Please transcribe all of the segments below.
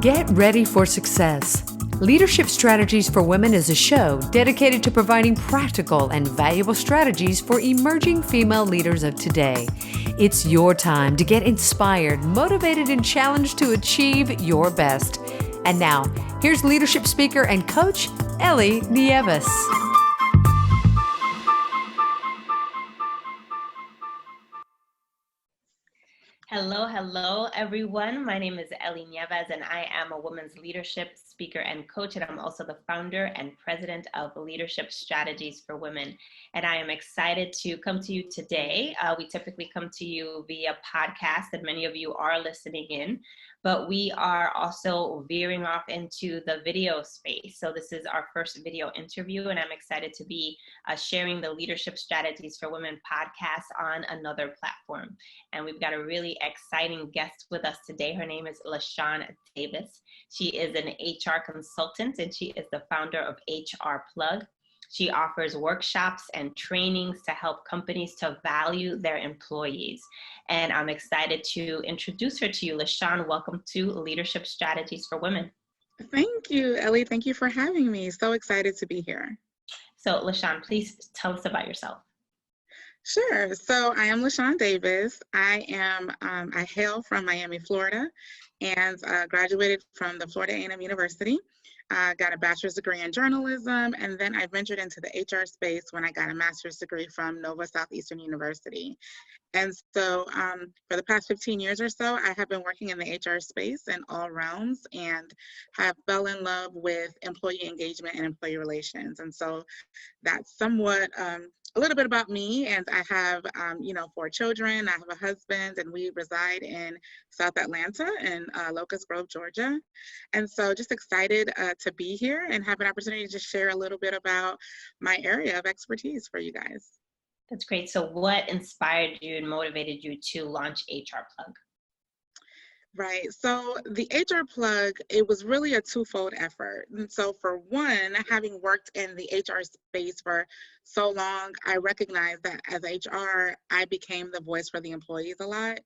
Get ready for success. Leadership Strategies for Women is a show dedicated to providing practical and valuable strategies for emerging female leaders of today. It's your time to get inspired, motivated, and challenged to achieve your best. And now, here's leadership speaker and coach, Ellie Nieves. Hello, everyone. My name is Ellie Nieves, and I am a women's leadership speaker and coach, and I'm also the founder and president of Leadership Strategies for Women. And I am excited to come to you today. We typically come to you via podcast, and many of you are listening in, but we are also veering off into the video space. So this is our first video interview, and I'm excited to be sharing the Leadership Strategies for Women podcast on another platform. And we've got a really exciting guest with us today. Her name is LaShawn Davis. She is an HR consultant, and she is the founder of HR Plug. She offers workshops and trainings to help companies to value their employees. And I'm excited to introduce her to you. LaShawn, welcome to Leadership Strategies for Women. Thank you, Ellie. Thank you for having me. So excited to be here. So LaShawn, please tell us about yourself. Sure. So I am LaShawn Davis. I hail from Miami, Florida, and graduated from the Florida A&M University. Got a bachelor's degree in journalism, and then I ventured into the HR space when I got a master's degree from Nova Southeastern University. And so for the past 15 years or so, I have been working in the HR space in all realms and have fell in love with employee engagement and employee relations. And so that's somewhat a little bit about me. And I have, 4 children. I have a husband, and we reside in South Atlanta in Locust Grove, Georgia. And so just excited to be here and have an opportunity to share a little bit about my area of expertise for you guys. That's great. So what inspired you and motivated you to launch HR Plug? Right. So the HR Plug, it was really a twofold effort. And so for one, having worked in the HR space for so long, I recognized that as HR, I became the voice for the employees a lot,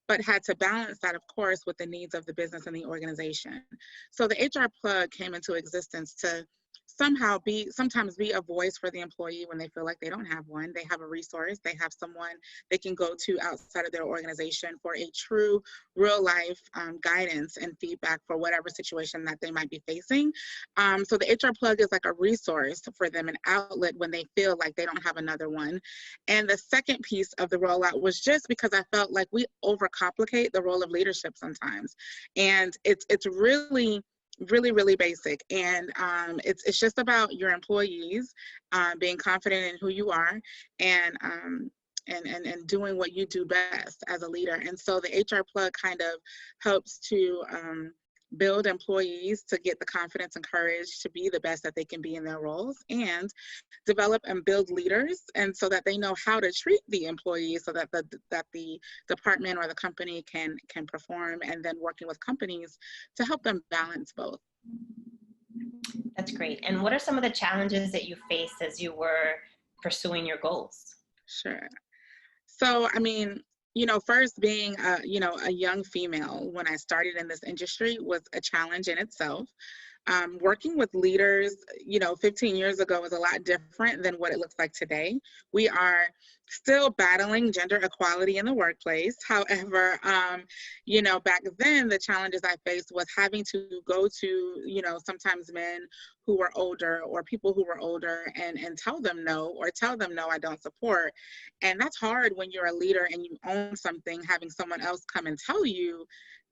but had to balance that, of course, with the needs of the business and the organization. So the HR Plug came into existence to sometimes be a voice for the employee when they feel like they don't have one. They have a resource, they have someone they can go to outside of their organization for a true real life guidance and feedback for whatever situation that they might be facing. So the HR Plug is like a resource for them, an outlet when they feel like they don't have another one. And the second piece of the rollout was just because I felt like we overcomplicate the role of leadership sometimes. And it's really basic, and it's just about your employees being confident in who you are and doing what you do best as a leader. And so the HR Plug kind of helps to build employees to get the confidence and courage to be the best that they can be in their roles, and develop and build leaders, and so that they know how to treat the employees so that the department or the company can perform, and then working with companies to help them balance both. That's great. And what are some of the challenges that you faced as you were pursuing your goals? Sure. So, first being a young female when I started in this industry was a challenge in itself. Working with leaders, 15 years ago was a lot different than what it looks like today. We are still battling gender equality in the workplace. However, back then the challenges I faced was having to go to, sometimes men who were older or people who were older and tell them no, I don't support. And that's hard when you're a leader and you own something, having someone else come and tell you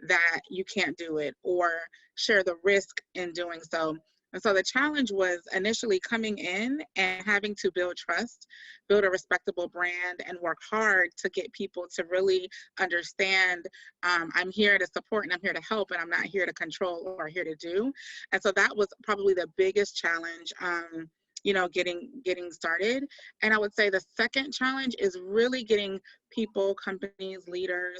that you can't do it or share the risk in doing so. And so the challenge was initially coming in and having to build trust, build a respectable brand, and work hard to get people to really understand I'm here to support and I'm here to help, and I'm not here to control or here to do. And so that was probably the biggest challenge, getting started. And I would say the second challenge is really getting people, companies, leaders,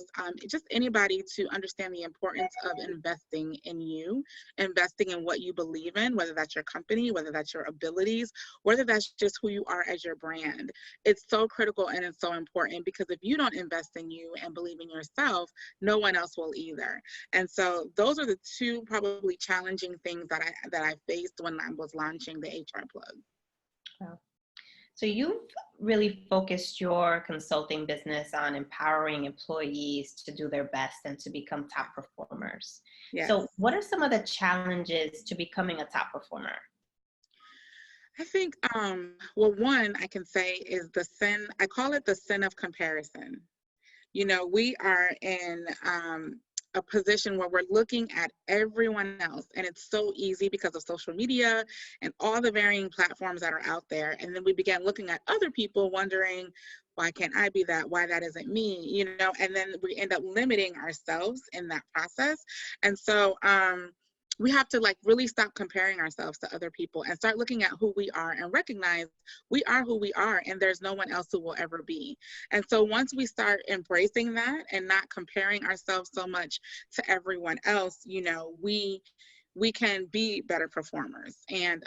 just anybody to understand the importance of investing in you, investing in what you believe in, whether that's your company, whether that's your abilities, whether that's just who you are as your brand. It's so critical and it's so important, because if you don't invest in you and believe in yourself, no one else will either. And so those are the two probably challenging things that I faced when I was launching the HR Plug. Wow. So you've really focused your consulting business on empowering employees to do their best and to become top performers. Yes. So what are some of the challenges to becoming a top performer? I think, well, one I can say is the sin, I call it the sin of comparison. You know, we are in a position where we're looking at everyone else, and it's so easy because of social media and all the varying platforms that are out there. And then we began looking at other people, wondering, why can't I be that? Why that isn't me? You know, and then we end up limiting ourselves in that process. And so, we have to like really stop comparing ourselves to other people and start looking at who we are and recognize we are who we are, and there's no one else who will ever be. And so once we start embracing that and not comparing ourselves so much to everyone else, you know, we can be better performers. And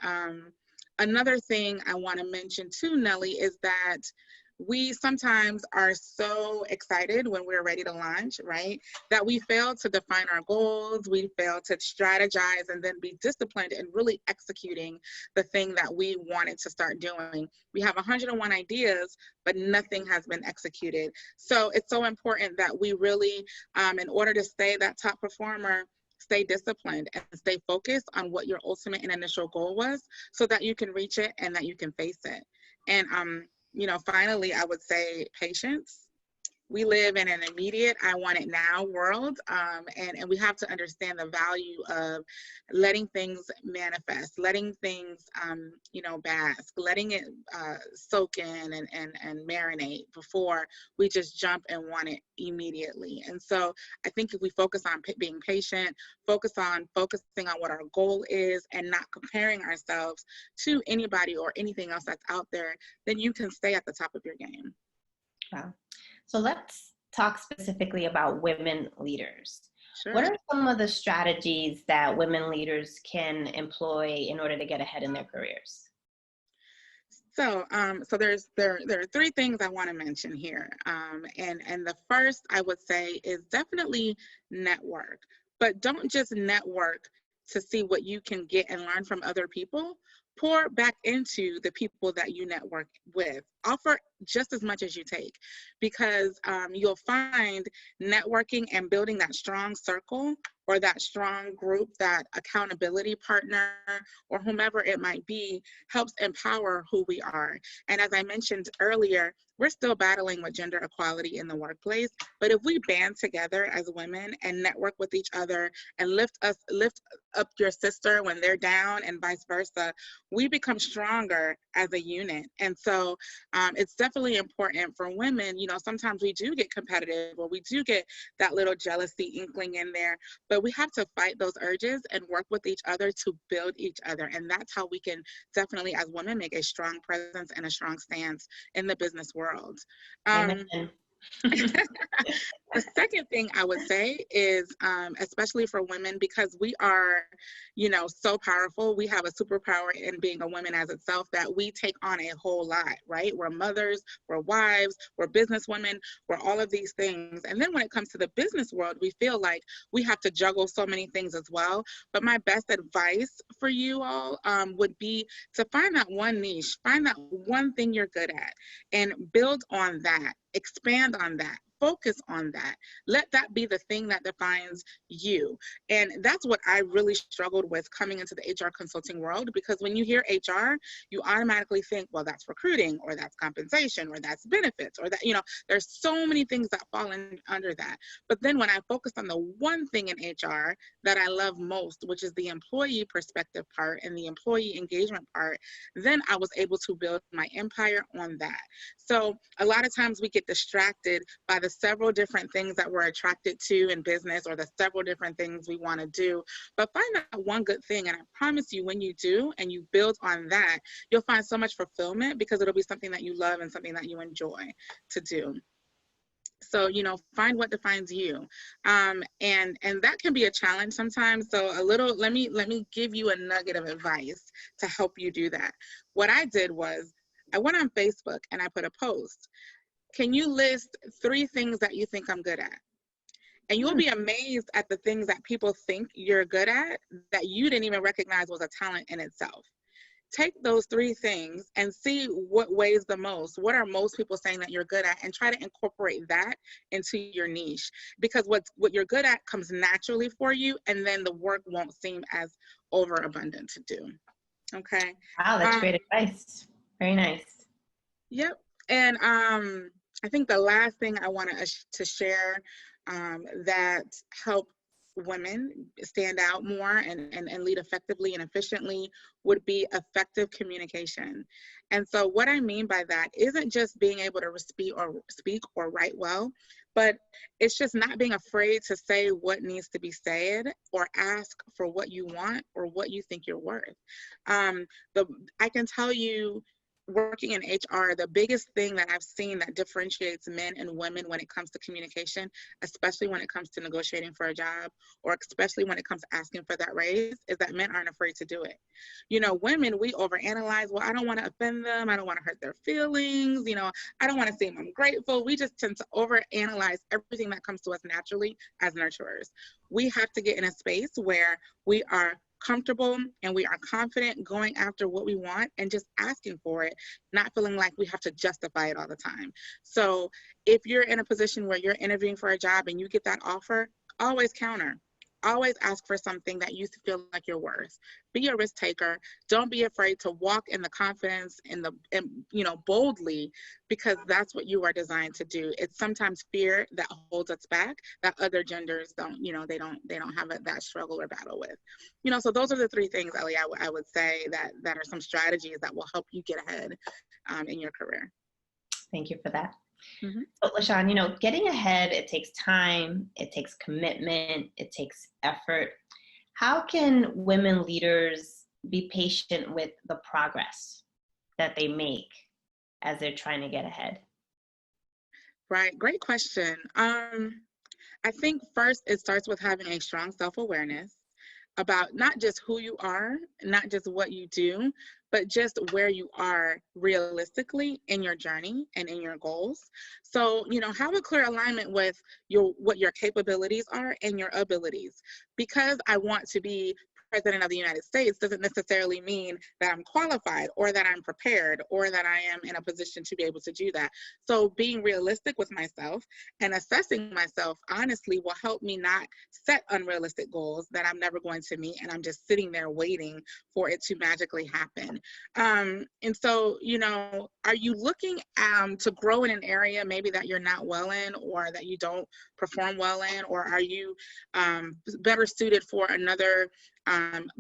another thing I want to mention too, Nellie, is that we sometimes are so excited when we're ready to launch, right, that we fail to define our goals, we fail to strategize and then be disciplined in really executing the thing that we wanted to start doing. We have 101 ideas, but nothing has been executed. So it's so important that we really, in order to stay that top performer, stay disciplined and stay focused on what your ultimate and initial goal was, so that you can reach it and that you can face it. And you know, finally, I would say patience. We live in an immediate, I want it now world, and we have to understand the value of letting things manifest, letting things, you know, bask, letting it soak in and marinate before we just jump and want it immediately. And so I think if we focus on being patient, focusing on what our goal is and not comparing ourselves to anybody or anything else that's out there, then you can stay at the top of your game. Wow. So let's talk specifically about women leaders. Sure. What are some of the strategies that women leaders can employ in order to get ahead in their careers? So, there are three things I want to mention here, and the first I would say is definitely network, but don't just network to see what you can get and learn from other people. Pour back into the people that you network with. Offer just as much as you take, because you'll find networking and building that strong circle or that strong group, that accountability partner or whomever it might be, helps empower who we are. And as I mentioned earlier, we're still battling with gender equality in the workplace, but if we band together as women and network with each other and lift up your sister when they're down and vice versa, we become stronger as a unit. And so it's definitely important for women. You know, sometimes we do get competitive or we do get that little jealousy inkling in there, but we have to fight those urges and work with each other to build each other. And that's how we can definitely, as women, make a strong presence and a strong stance in the business world. The second thing I would say is, especially for women, because we are, you know, so powerful, we have a superpower in being a woman as itself, that we take on a whole lot, right? We're mothers, we're wives, we're businesswomen, we're all of these things. And then when it comes to the business world, we feel like we have to juggle so many things as well. But my best advice for you all would be to find that one niche, find that one thing you're good at and build on that, expand on that. Focus on that. Let that be the thing that defines you. And that's what I really struggled with coming into the HR consulting world, because when you hear HR, you automatically think, well, that's recruiting, or that's compensation, or that's benefits, or that, you know, there's so many things that fall in under that. But then when I focused on the one thing in HR that I love most, which is the employee perspective part and the employee engagement part, then I was able to build my empire on that. So a lot of times we get distracted by the several different things that we're attracted to in business, or the several different things we want to do, but find that one good thing. And I promise you, when you do and you build on that, you'll find so much fulfillment, because it'll be something that you love and something that you enjoy to do. So, find what defines you. And that can be a challenge sometimes. So let me give you a nugget of advice to help you do that. What I did was I went on Facebook and I put a post. Can you list 3 things that you think I'm good at? And you'll be amazed at the things that people think you're good at that you didn't even recognize was a talent in itself. Take those 3 things and see what weighs the most. What are most people saying that you're good at, and try to incorporate that into your niche, because what you're good at comes naturally for you, and then the work won't seem as overabundant to do. Okay. Wow, that's great advice. Very nice. Yep. And I think the last thing I want to share that help women stand out more and lead effectively and efficiently would be effective communication. And so what I mean by that isn't just being able to speak or write well, but it's just not being afraid to say what needs to be said or ask for what you want or what you think you're worth. I can tell you, working in HR, the biggest thing that I've seen that differentiates men and women when it comes to communication, especially when it comes to negotiating for a job, or especially when it comes to asking for that raise, is that men aren't afraid to do it. Women, we overanalyze. Well, I don't want to offend them. I don't want to hurt their feelings. I don't want to seem ungrateful. We just tend to overanalyze everything that comes to us naturally as nurturers. We have to get in a space where we are comfortable and we are confident going after what we want and just asking for it, not feeling like we have to justify it all the time. So if you're in a position where you're interviewing for a job and you get that offer, always counter. Always ask for something that you feel like you're worth. Be a risk taker. Don't be afraid to walk in the confidence and boldly, because that's what you are designed to do. It's sometimes fear that holds us back that other genders don't, they don't have that struggle or battle with. So those are the 3 things, Ellie, I would say that are some strategies that will help you get ahead in your career. Thank you for that. Mm-hmm. So LaShawn, getting ahead, it takes time, it takes commitment, it takes effort. How can women leaders be patient with the progress that they make as they're trying to get ahead? Right, great question. I think first it starts with having a strong self-awareness about not just who you are, not just what you do, but just where you are realistically in your journey and in your goals. So, have a clear alignment with what your capabilities are and your abilities. Because I want to be President of the United States doesn't necessarily mean that I'm qualified or that I'm prepared or that I am in a position to be able to do that. So being realistic with myself and assessing myself honestly will help me not set unrealistic goals that I'm never going to meet and I'm just sitting there waiting for it to magically happen. And so, are you looking to grow in an area maybe that you're not well in or that you don't perform well in, or are you better suited for another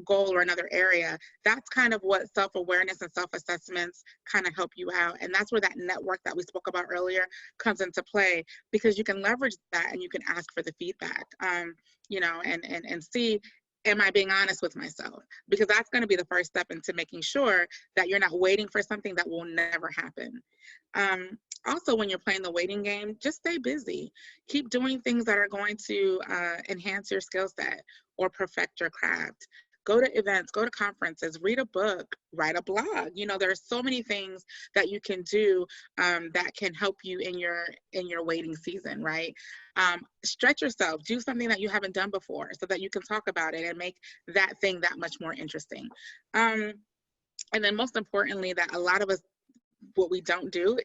goal or another area? That's kind of what self-awareness and self-assessments kind of help you out. And that's where that network that we spoke about earlier comes into play, because you can leverage that and you can ask for the feedback, and see, am I being honest with myself? Because that's going to be the first step into making sure that you're not waiting for something that will never happen. Also, when you're playing the waiting game, just stay busy. Keep doing things that are going to enhance your skill set or perfect your craft. Go to events, go to conferences, read a book, write a blog. There are so many things that you can do that can help you in your waiting season, right? Stretch yourself, do something that you haven't done before so that you can talk about it and make that thing that much more interesting. And then most importantly, that a lot of us, what we don't do,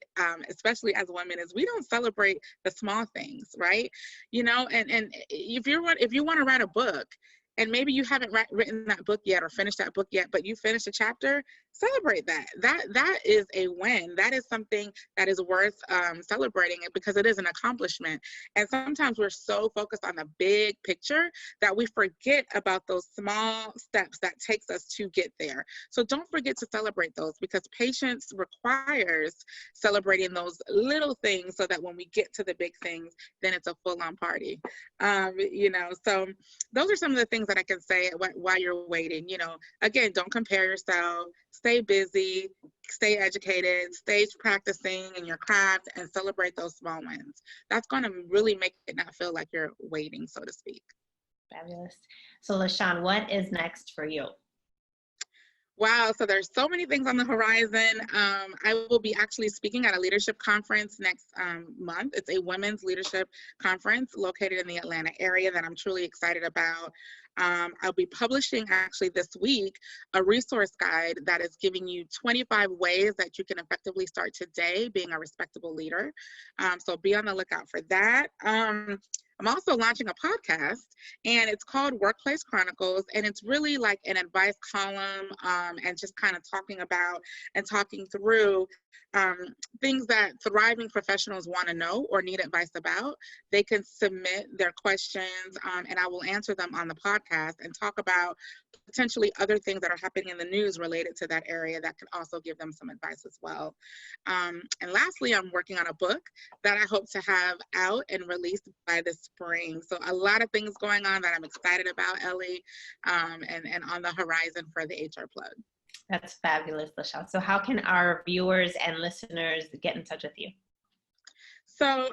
especially as women, is we don't celebrate the small things, right? And if you want to write a book and maybe you haven't written that book yet or finished that book yet, but you finished a chapter, celebrate that. That is a win. That is something that is worth celebrating it, because it is an accomplishment. And sometimes we're so focused on the big picture that we forget about those small steps that takes us to get there. So don't forget to celebrate those, because patience requires celebrating those little things so that when we get to the big things, then it's a full-on party. So those are some of the things that I can say while you're waiting. Again, don't compare yourself, stay busy, stay educated, stay practicing in your craft, and celebrate those small wins. That's going to really make it not feel like you're waiting, so to speak. Fabulous. So LaShawn, what is next for you? Wow, so there's so many things on the horizon. I will be actually speaking at a leadership conference next month. It's a women's leadership conference located in the Atlanta area that I'm truly excited about. I'll be publishing actually this week a resource guide that is giving you 25 ways that you can effectively start today being a respectable leader. So be on the lookout for that. I'm also launching a podcast, and it's called Workplace Chronicles, and it's really like an advice column and just kind of talking about and talking through things that thriving professionals want to know or need advice about. They can submit their questions, and I will answer them on the podcast and talk about potentially other things that are happening in the news related to that area that can also give them some advice as well. And lastly, I'm working on a book that I hope to have out and released by the spring. So a lot of things going on that I'm excited about, Ellie, and on the horizon for the HR Plug. That's fabulous, LaShawn. So how can our viewers and listeners get in touch with you? So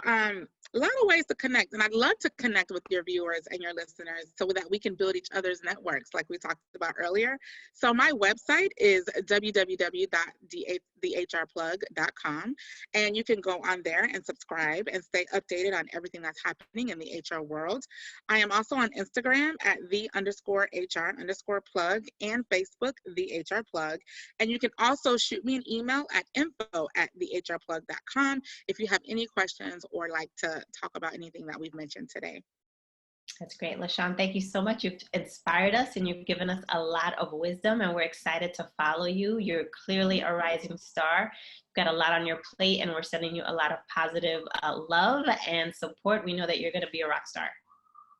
a lot of ways to connect, and I'd love to connect with your viewers and your listeners so that we can build each other's networks like we talked about earlier. So my website is www.thehrplug.com, and you can go on there and subscribe and stay updated on everything that's happening in the HR world. I am also on Instagram at _HR_plug and Facebook, the HR Plug. And you can also shoot me an email at info@thehrplug.com if you have any questions or like to talk about anything that we've mentioned today. That's great, LaShawn. Thank you so much. You've inspired us and you've given us a lot of wisdom, and we're excited to follow you. You're clearly a rising star. You've got a lot on your plate, and we're sending you a lot of positive love and support. We know that you're going to be a rock star.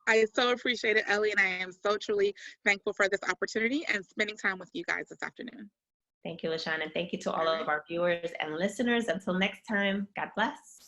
I so appreciate it, Ellie, and I am so truly thankful for this opportunity and spending time with you guys this afternoon. Thank you, LaShawn, and thank you to all of our viewers and listeners. Until next time, God bless.